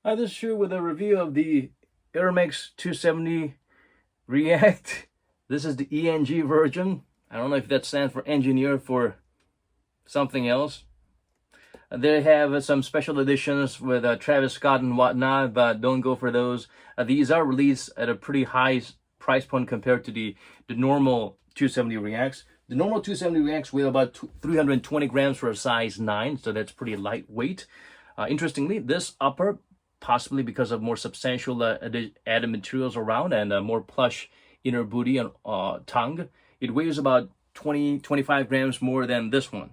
This shoe with a review of the Air Max 270 React. This is the ENG version. I don't know if that stands for engineer for something else. They have some special editions with Travis Scott and whatnot, but don't go for those. These are released at a pretty high price point compared to the normal 270 Reacts. The normal 270 Reacts weigh about 320 grams for a size 9, so that's pretty lightweight. Interestingly, this upper, possibly because of more substantial added materials around and more plush inner booty and tongue, it weighs about 20-25 grams more than this one.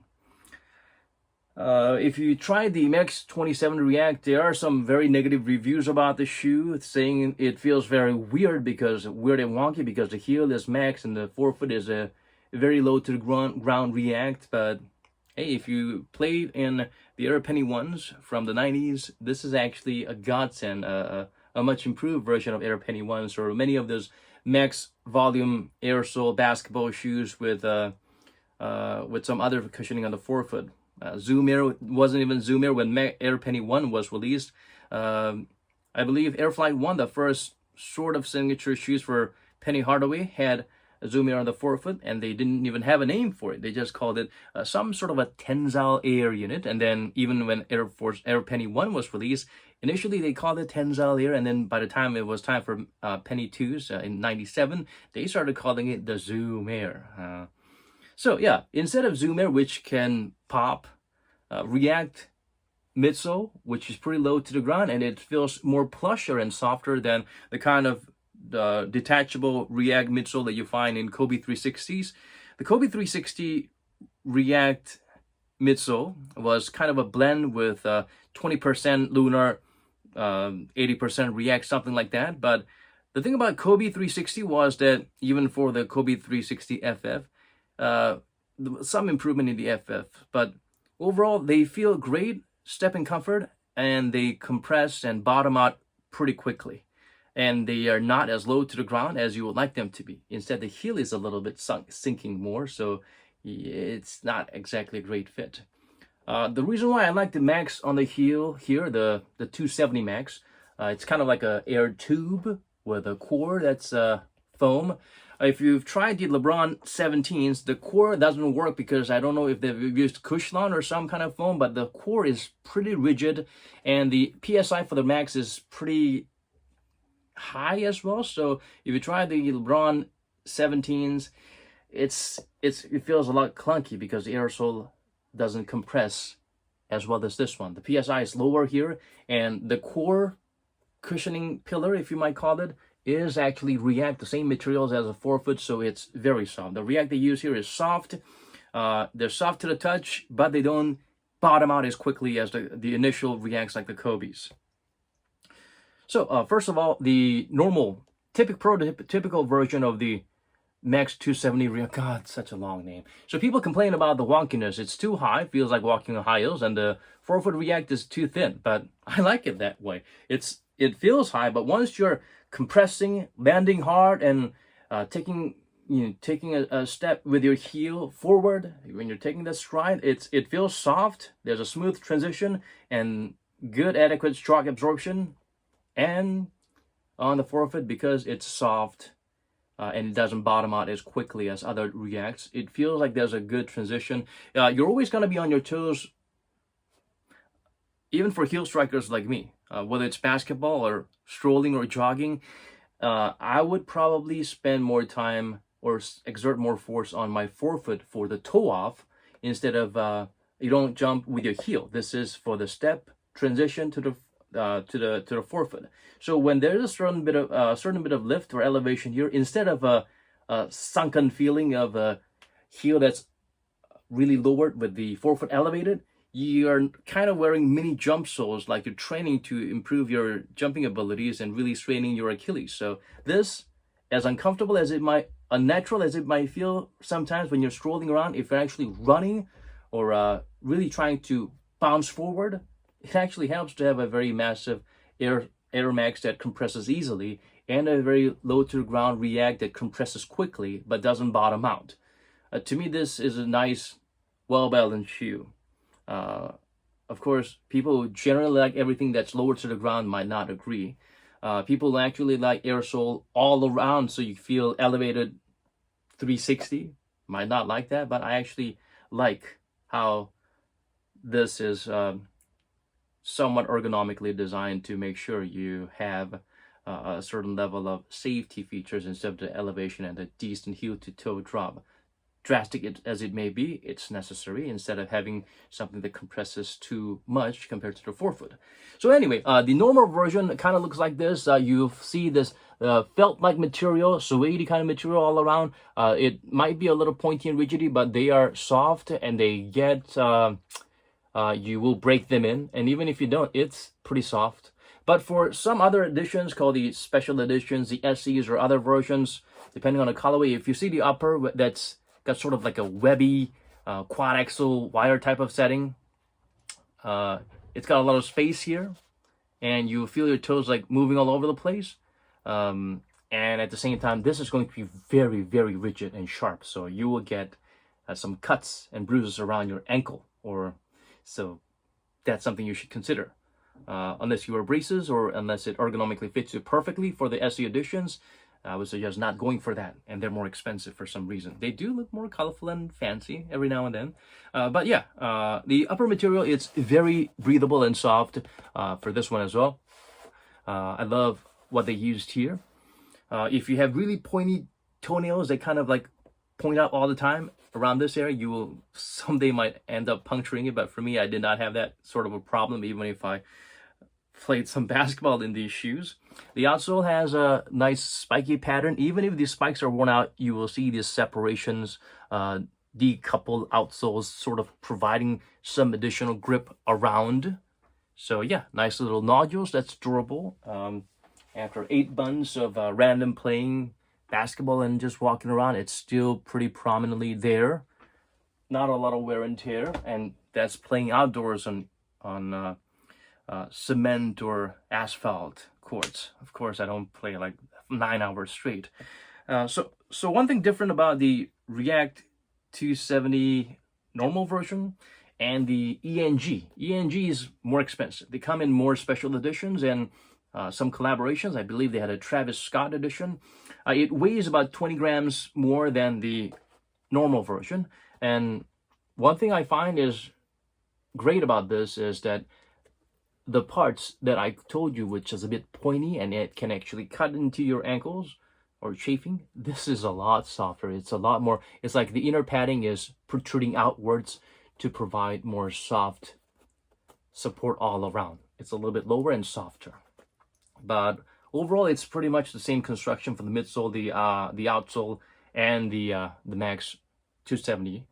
If you try the Max 27 React, there are some very negative reviews about the shoe, saying it feels very weird and wonky because the heel is max and the forefoot is a very low to the ground React. But hey, if you played in the Air Penny ones from the 90s, this is actually a godsend, a much improved version of Air Penny ones, or many of those max volume Airsole basketball shoes with some other cushioning on the forefoot. Zoom Air wasn't even Zoom Air when Air Penny 1 was released. I believe Air Flight 1, the first sort of signature shoes for Penny Hardaway, had a Zoom Air on the forefoot, and they didn't even have a name for it. They just called it some sort of a tensile air unit. And then even when Air Penny 1 was released, initially they called it tensile air, and then by the time it was time for Penny 2s in 97, they started calling it the Zoom Air. So yeah, instead of Zoom Air, which can pop, React midsole, which is pretty low to the ground, and it feels more plusher and softer than the kind of detachable React midsole that you find in Kobe 360s. The Kobe 360 React midsole was kind of a blend with 20% Lunar, 80% React, something like that. But the thing about Kobe 360 was that even for the Kobe 360 FF, some improvement in the FF, but overall they feel great, step in comfort, and they compress and bottom out pretty quickly, and they are not as low to the ground as you would like them to be. Instead, the heel is a little bit sinking more, so it's not exactly a great fit. The reason why I like the Max on the heel here, the 270 Max, it's kind of like a air tube with a core that's foam. If you've tried the LeBron 17s, the core doesn't work because I don't know if they've used Cushlon or some kind of foam, but the core is pretty rigid, and the PSI for the Max is pretty high as well. So if you try the LeBron 17s, it feels a lot clunky because the Airsole doesn't compress as well as this one. The PSI is lower here, and the core cushioning pillar, if you might call it, is actually React, the same materials as a forefoot, so it's very soft. The React they use here is soft. They're soft to the touch, but they don't bottom out as quickly as the initial Reacts like the Kobe's. So first of all, the normal, typical version of the Max 270 React. God, such a long name. So people complain about the wonkiness. It's too high, feels like walking on high heels, and the forefoot React is too thin. But I like it that way. It feels high, but once you're compressing, landing hard, and taking a step with your heel forward, when you're taking the stride, it feels soft. There's a smooth transition and good adequate shock absorption, and on the forefoot, because it's soft and it doesn't bottom out as quickly as other Reacts, it feels like there's a good transition. You're always going to be on your toes, even for heel strikers like me. Whether it's basketball or strolling or jogging, I would probably spend more time or exert more force on my forefoot for the toe off instead of you don't jump with your heel. This is for the step transition to the forefoot. So when there's a certain bit of lift or elevation here, instead of a sunken feeling of a heel that's really lowered with the forefoot elevated, you're kind of wearing mini jump soles, like you're training to improve your jumping abilities and really straining your Achilles. So this, as uncomfortable as it might, unnatural as it might feel sometimes when you're strolling around, if you're actually running or really trying to bounce forward, it actually helps to have a very massive Air Max that compresses easily, and a very low to the ground React that compresses quickly but doesn't bottom out. To me, this is a nice, well-balanced shoe. of course, people who generally like everything that's lower to the ground might not agree. People actually like Airsole all around, so you feel elevated 360. Might not like that, but I actually like how this is somewhat ergonomically designed to make sure you have a certain level of safety features instead of the elevation and the decent heel to toe drop. Drastic as it may be, it's necessary instead of having something that compresses too much compared to the forefoot. So anyway, the normal version kind of looks like this. You see this felt-like material, suede kind of material all around. It might be a little pointy and rigidy, but they are soft and they get, you will break them in. And even if you don't, it's pretty soft. But for some other editions called the special editions, the SEs or other versions, depending on the colorway, if you see the upper that's got sort of like a webby quad axle wire type of setting. It's got a lot of space here, and you feel your toes like moving all over the place. And at the same time, this is going to be very, very rigid and sharp. So you will get some cuts and bruises around your ankle, so that's something you should consider. Unless you wear braces or unless it ergonomically fits you perfectly for the SE editions, I would suggest not going for that, and they're more expensive for some reason. They do look more colorful and fancy every now and then. But yeah, the upper material, it's very breathable and soft for this one as well. I love what they used here. If you have really pointy toenails that kind of like point out all the time around this area, you will someday might end up puncturing it. But for me, I did not have that sort of a problem, even if I played some basketball in these shoes. The outsole has a nice spiky pattern. Even if these spikes are worn out, you will see these separations, decoupled outsoles sort of providing some additional grip around. So yeah, nice little nodules. That's durable. After 8 months of random playing basketball and just walking around, it's still pretty prominently there. Not a lot of wear and tear, and that's playing outdoors on cement or asphalt courts. Of course, I don't play like 9 hours straight. So one thing different about the React 270 normal version and the ENG. ENG is more expensive. They come in more special editions and some collaborations. I believe they had a Travis Scott edition. It weighs about 20 grams more than the normal version. And one thing I find is great about this is that the parts that I told you, which is a bit pointy and it can actually cut into your ankles or chafing, this is a lot softer. It's a lot more, it's like the inner padding is protruding outwards to provide more soft support all around. It's a little bit lower and softer. But overall, it's pretty much the same construction for the midsole, the outsole, and the Max 270.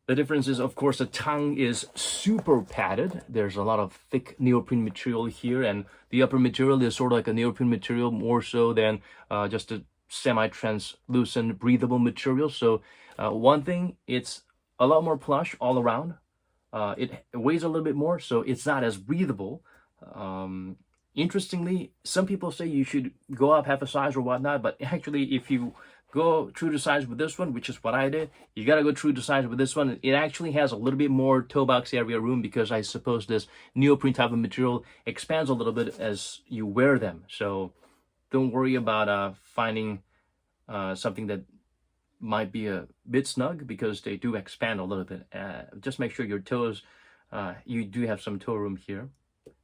The difference is, of course, the tongue is super padded. There's a lot of thick neoprene material here, and the upper material is sort of like a neoprene material more so than just a semi-translucent, breathable material. So one thing, it's a lot more plush all around. It weighs a little bit more, so it's not as breathable. Interestingly, some people say you should go up half a size or whatnot, but actually, if you go true to size with this one, which is what I did, you got to go true to size with this one. It actually has a little bit more toe box area room because I suppose this neoprene type of material expands a little bit as you wear them. So don't worry about finding something that might be a bit snug because they do expand a little bit. Just make sure your toes, you do have some toe room here,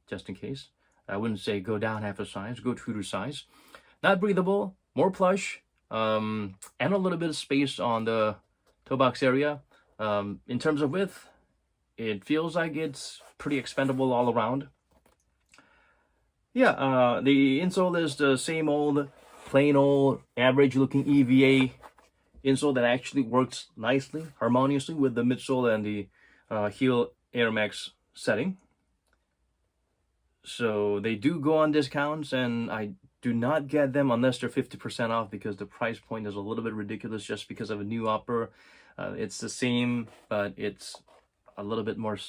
just in case. I wouldn't say go down half a size, go true to size. Not breathable, more plush, and a little bit of space on the toe box area. In terms of width, it feels like it's pretty expandable all around. Yeah, the insole is the same old, plain old, average looking EVA insole that actually works nicely, harmoniously with the midsole and the heel Air Max setting. So they do go on discounts, and I do not get them unless they're 50% off because the price point is a little bit ridiculous just because of a new upper. It's the same, but it's a little bit more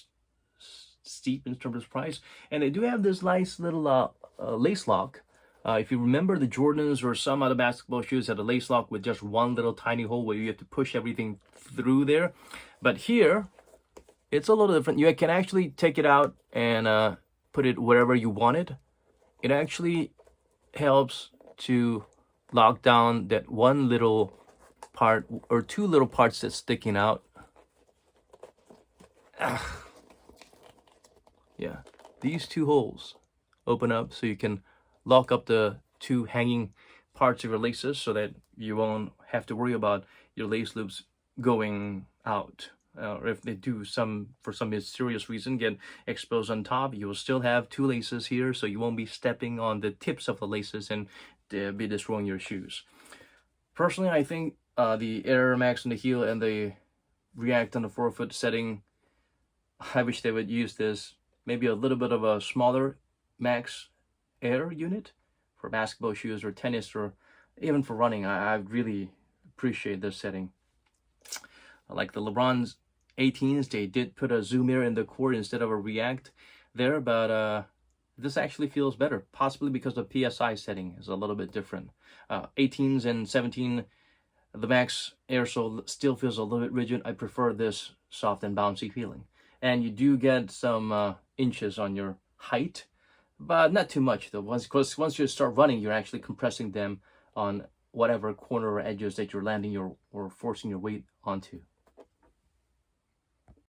steep in terms of price. And they do have this nice little lace lock. If you remember, the Jordans or some other basketball shoes had a lace lock with just one little tiny hole where you have to push everything through there. But here, it's a little different. You can actually take it out and put it wherever you want it. It actually helps to lock down that one little part or two little parts that's sticking out. Yeah, these two holes open up so you can lock up the two hanging parts of your laces so that you won't have to worry about your lace loops going out. Or if they do for some mysterious reason get exposed on top, you will still have two laces here, so you won't be stepping on the tips of the laces and be destroying your shoes. Personally, I think the Air Max on the heel and the React on the forefoot setting, I wish they would use this. Maybe a little bit of a smaller Max Air unit for basketball shoes or tennis or even for running. I really appreciate this setting. Like the LeBron's 18s, they did put a Zoom Air in the core instead of a React there, but this actually feels better, possibly because the PSI setting is a little bit different. 18s and 17, the Max Air sole still feels a little bit rigid. I prefer this soft and bouncy feeling. And you do get some inches on your height, but not too much though. Once you start running, you're actually compressing them on whatever corner or edges that you're landing or forcing your weight onto.